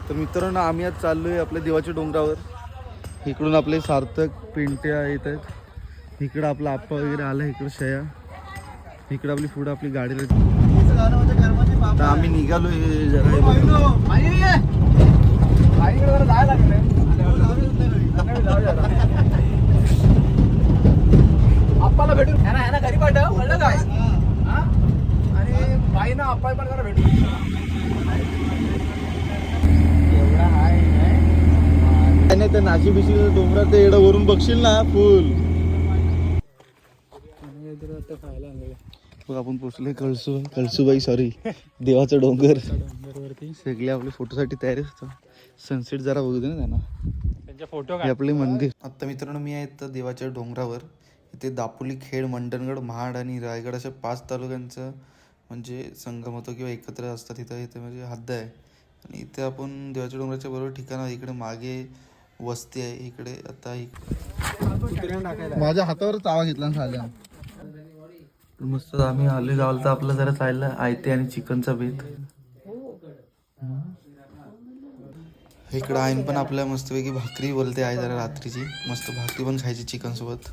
तर मित्रांनो आम्ही आज चाललोय आपल्या देवाच्या डोंगरावर. इकडून आपले सार्थक पिंट्या येत आहेत. इकडं आपला आप्पा वगैरे आला. इकडं शया. इकडं आपली पुढं आपली गाडी तर आम्ही निघालोय जरा आप्पाला भेटून ह्याना घरी पाठव कळलं काय. आणि बाई ना आप्पा पण जरा भेटू. नाही तर नाशी बिशी डोंगरात एवढं वरून बघशील ना फुल. बघ आपण पोचलोय कळसूबाई सॉरी देवाचा डोंगर. सगळे आपले फोटोसाठी तयारी असतात. सनसेट जरा बघू दे ना त्यांना. त्यांच्या फोटो हे आपले मंदिर. आता मित्रांनो मी आहे तर देवाच्या डोंगरावर. इथे दापोली, खेड, मंडणगड, महाड आणि रायगड अशा 5 तालुक्यांचं म्हणजे संगम होतो किंवा एकत्र असतात इथे म्हणजे हद्द आहे. आणि इथे आपण देवाच्या डोंगराच्या बरोबर ठिकाण. इकडे मागे वस्ती आहे. इकडे आता माझ्या हातावरच आवाज घेतला ना. मस्त आम्ही आलोय गावाला. तर आपलं जरा चाललं आयते आणि चिकनचा बेत. इकडं आईन पण आपल्या मस्तपैकी भाकरी बोलते आहे जरा रात्रीची. मस्त भाकरी पण खायची चिकन सोबत.